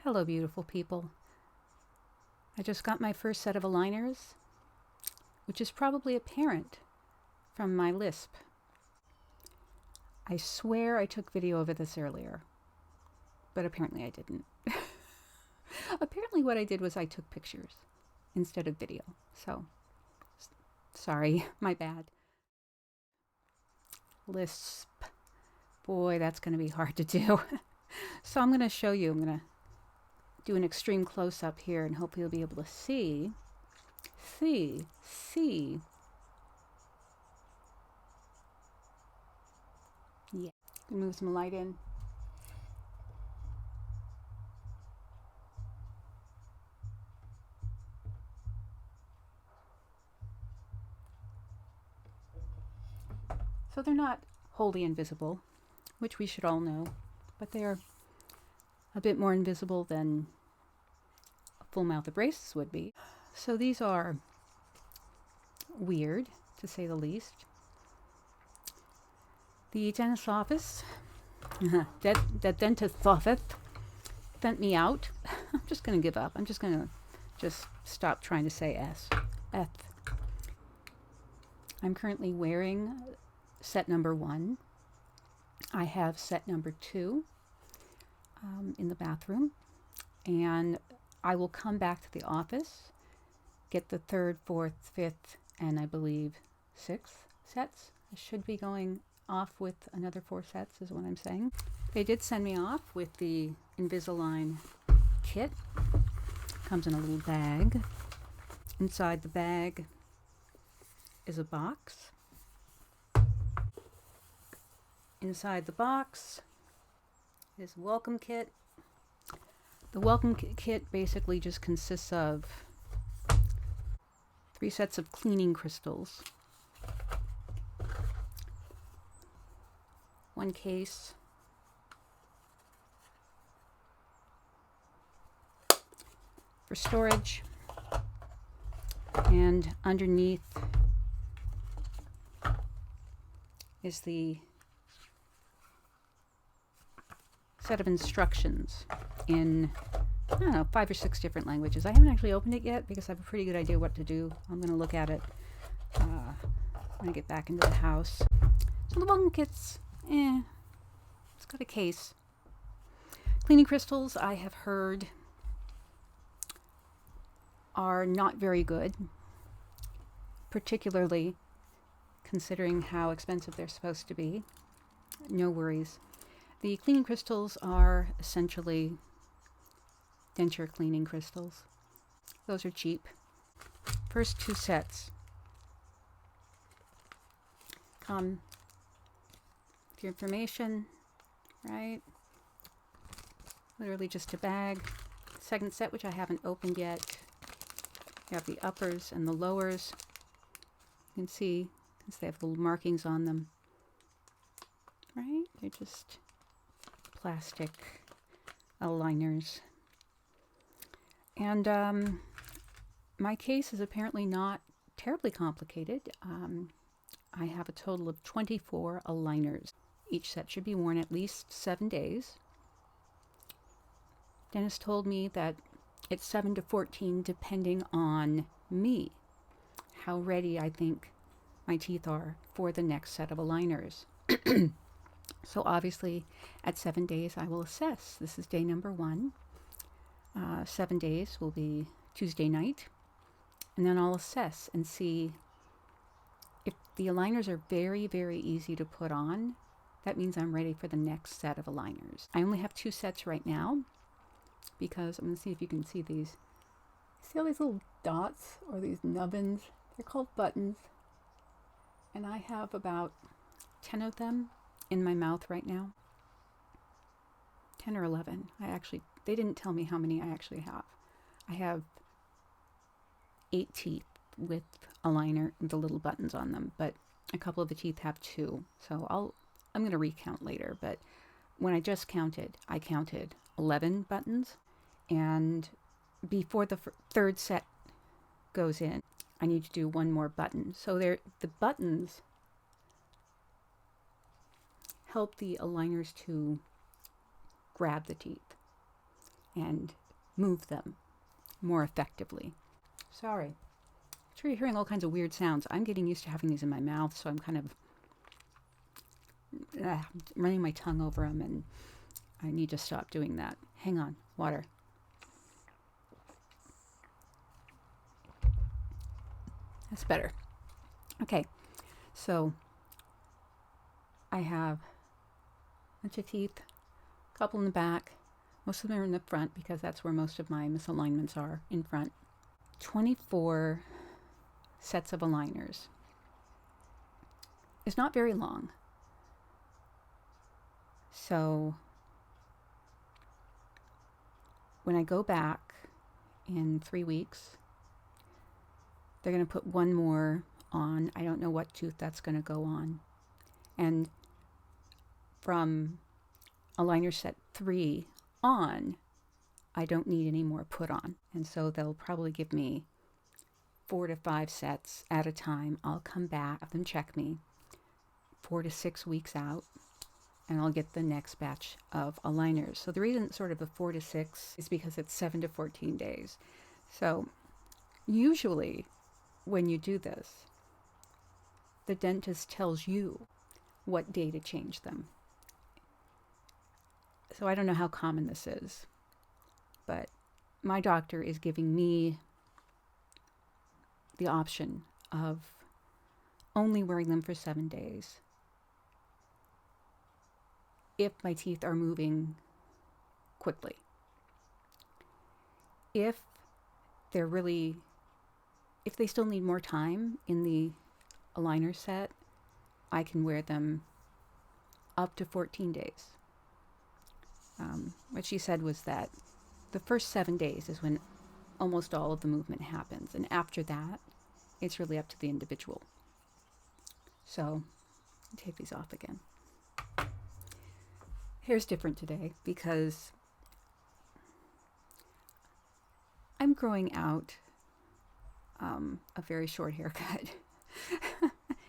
Hello, beautiful people. I just got my first set of aligners, which is probably apparent from my lisp. I swear I took video of this earlier, but apparently I didn't. Apparently what I did was I took pictures instead of video. So, sorry, my bad. Lisp. Boy, that's going to be hard to do. So I'm going to show you. I'm going to do an extreme close-up here and hope you'll be able to see. Yeah. Move some light in. So they're not wholly invisible, which we should all know, but they're a bit more invisible than a full mouth of braces would be. So these are weird, to say the least. The dentist's office, the dentist's office sent me out. I'm just going to give up. I'm just going to stop trying to say S. I'm currently wearing set number 1. I have set number 2 in the bathroom, and I will come back to the office, get the 3rd, 4th, 5th, and I believe 6th sets. I should be going off with another 4 sets is what I'm saying. They did send me off with the Invisalign Kit. Comes in a little bag. Inside the bag is a box. Inside the box is a welcome kit. The welcome kit basically just consists of 3 sets of cleaning crystals, 1 case for storage, and underneath is the set of instructions in, I don't know, 5 or 6 different languages. I haven't actually opened it yet because I have a pretty good idea what to do. I'm going to look at it when I get back into the house. So the welcome kit's, it's got a case. Cleaning crystals, I have heard, are not very good, particularly considering how expensive they're supposed to be. No worries. The cleaning crystals are essentially denture cleaning crystals. Those are cheap. First 2 sets come with your information, right? Literally just a bag. Second set, which I haven't opened yet, you have the uppers and the lowers. You can see, since they have little markings on them, right? They're just plastic aligners. And my case is apparently not terribly complicated. I have a total of 24 aligners. Each set should be worn at least 7 days. Dentist told me that it's 7 to 14 depending on me, how ready I think my teeth are for the next set of aligners. So obviously at 7 days I will assess. This is day number 1. 7 days will be Tuesday night, and then I'll assess and see if the aligners are very, very easy to put on. That means I'm ready for the next set of aligners. I only have 2 sets right now because I'm going to see if you can see these. See all these little dots or these nubbins? They're called buttons. And I have about 10 of them in my mouth right now. 10 or 11. They didn't tell me how many I actually have. I have 8 teeth with aligner, the little buttons on them, but a couple of the teeth have 2. So I'm going to recount later, but when I just counted, I counted 11 buttons, and before the 3rd set goes in, I need to do 1 more button. So the buttons help the aligners to grab the teeth. and move them more effectively. Sorry. I'm sure you're hearing all kinds of weird sounds. I'm getting used to having these in my mouth, so I'm kind of running my tongue over them, and I need to stop doing that. Hang on, water. That's better. Okay, so I have a bunch of teeth, a couple in the back. Most of them are in the front because that's where most of my misalignments are, in front. 24 sets of aligners. It's not very long. So when I go back in 3 weeks, they're going to put one more on. I don't know what tooth that's going to go on. And from aligner set 3 on, I don't need any more put on. And so they'll probably give me 4 to 5 sets at a time. I'll come back, have them check me 4 to 6 weeks out, and I'll get the next batch of aligners. So the reason it's sort of a 4 to 6 is because it's 7 to 14 days. So usually when you do this, the dentist tells you what day to change them. So I don't know how common this is, but my doctor is giving me the option of only wearing them for 7 days if my teeth are moving quickly. If they still need more time in the aligner set, I can wear them up to 14 days. What she said was that the first 7 days is when almost all of the movement happens, and after that, it's really up to the individual. So, I'll take these off again. Hair's different today because I'm growing out a very short haircut,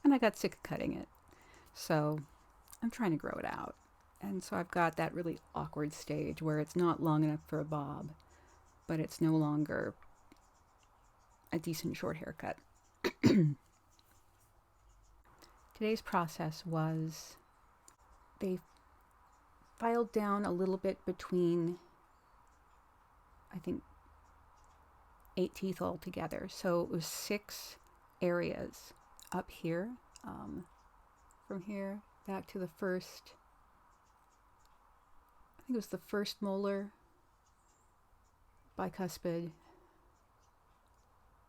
and I got sick of cutting it. So I'm trying to grow it out. And so I've got that really awkward stage where it's not long enough for a bob, but it's no longer a decent short haircut. Today's process was they filed down a little bit between, I think, 8 teeth altogether. So it was 6 areas up here, from here back to the first, I think it was the first molar, bicuspid,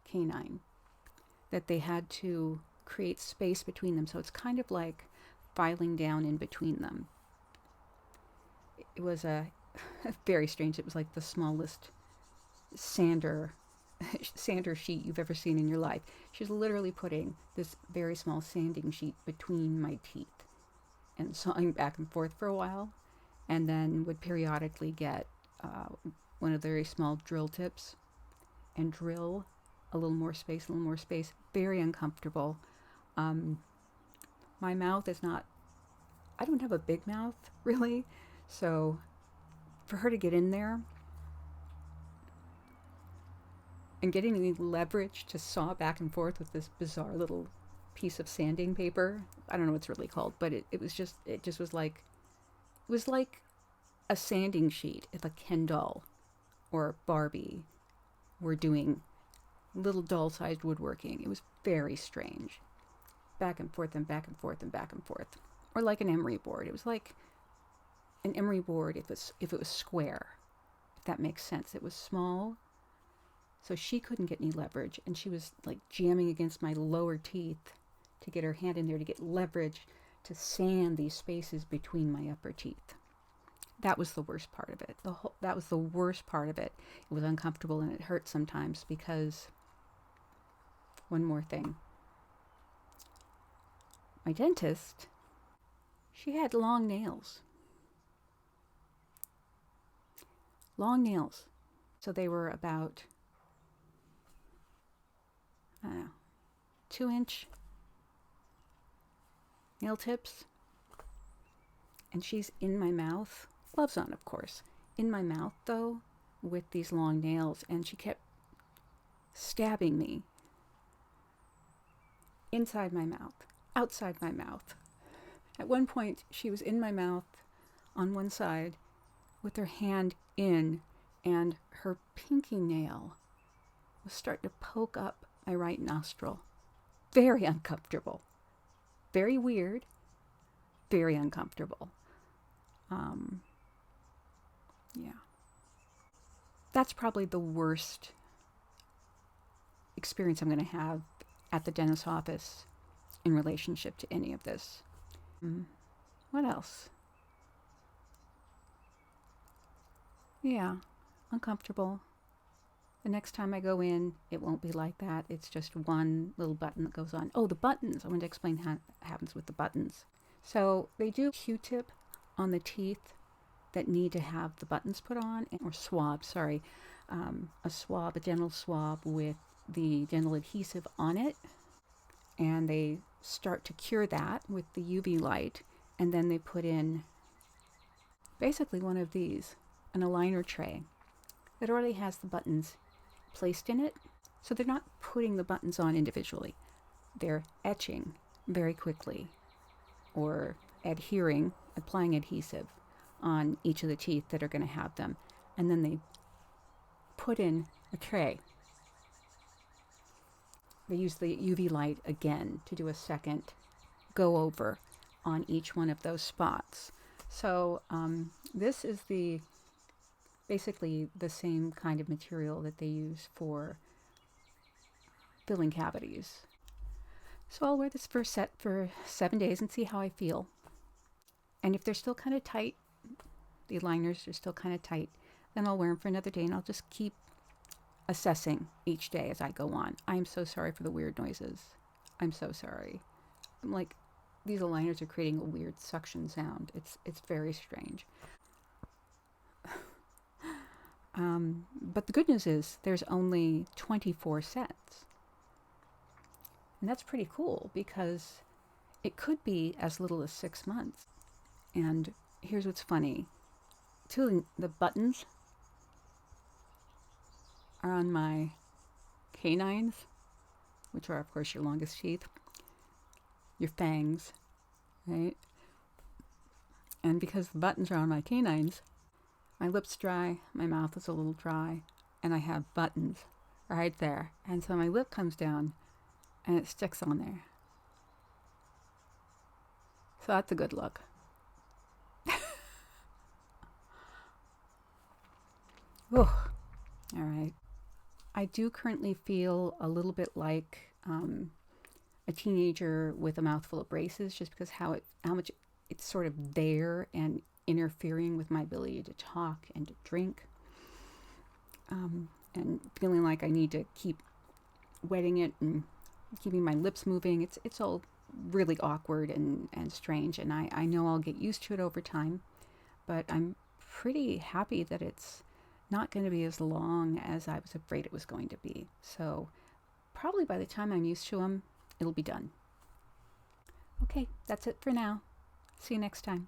canine, that they had to create space between them. So it's kind of like filing down in between them. It was very strange. It was like the smallest sander sheet you've ever seen in your life. She was literally putting this very small sanding sheet between my teeth and sawing back and forth for a while, and then would periodically get one of the very small drill tips and drill a little more space. Very uncomfortable. My mouth is not, I don't have a big mouth really, so for her to get in there and getting any leverage to saw back and forth with this bizarre little piece of sanding paper, I don't know what it's really called, but it was like a sanding sheet if a Ken doll or Barbie were doing little doll-sized woodworking. It was very strange. Back and forth and back and forth and back and forth. Or like an emery board. It was like an emery board if it was square, if that makes sense. It was small, so she couldn't get any leverage, and she was like jamming against my lower teeth to get her hand in there to get leverage to sand these spaces between my upper teeth. That was the worst part of it. That was the worst part of it. It was uncomfortable and it hurt sometimes because, one more thing, my dentist, she had long nails. Long nails. So they were about, I don't know, 2-inch nail tips. And she's in my mouth. Gloves on, of course. In my mouth, though, with these long nails, and she kept stabbing me inside my mouth, outside my mouth. At one point, she was in my mouth on one side with her hand in, and her pinky nail was starting to poke up my right nostril. Very uncomfortable. Very weird. Very uncomfortable. Yeah. That's probably the worst experience I'm going to have at the dentist's office in relationship to any of this. What else? Yeah, uncomfortable. The next time I go in, it won't be like that. It's just one little button that goes on. Oh, the buttons. I want to explain how it happens with the buttons. So they do Q-tip on the teeth that need to have the buttons put on, or swab, sorry. A swab, a dental swab with the dental adhesive on it. And they start to cure that with the UV light. And then they put in basically one of these, an aligner tray that already has the buttons placed in it. So they're not putting the buttons on individually. They're etching very quickly or adhering, applying adhesive on each of the teeth that are going to have them. And then they put in a tray. They use the UV light again to do a second go over on each one of those spots. So this is basically the same kind of material that they use for filling cavities. So I'll wear this first set for 7 days and see how I feel. And if they're still kind of tight, the aligners are still kind of tight, then I'll wear them for another day, and I'll just keep assessing each day as I go on. I'm so sorry for the weird noises. I'm so sorry. I'm like, these aligners are creating a weird suction sound. It's very strange. But the good news is there's only 24 sets. And that's pretty cool because it could be as little as 6 months. And here's what's funny. Two of the buttons are on my canines, which are, of course, your longest teeth, your fangs, right? And because the buttons are on my canines, my lip's dry, my mouth is a little dry, and I have buttons right there. And so my lip comes down and it sticks on there. So that's a good look. All right. I do currently feel a little bit like a teenager with a mouthful of braces, just because how much it's sort of there and interfering with my ability to talk and to drink, and feeling like I need to keep wetting it and keeping my lips moving. It's all really awkward and strange, and I know I'll get used to it over time, but I'm pretty happy that it's not going to be as long as I was afraid it was going to be. So probably by the time I'm used to them, it'll be done. Okay, that's it for now. See you next time.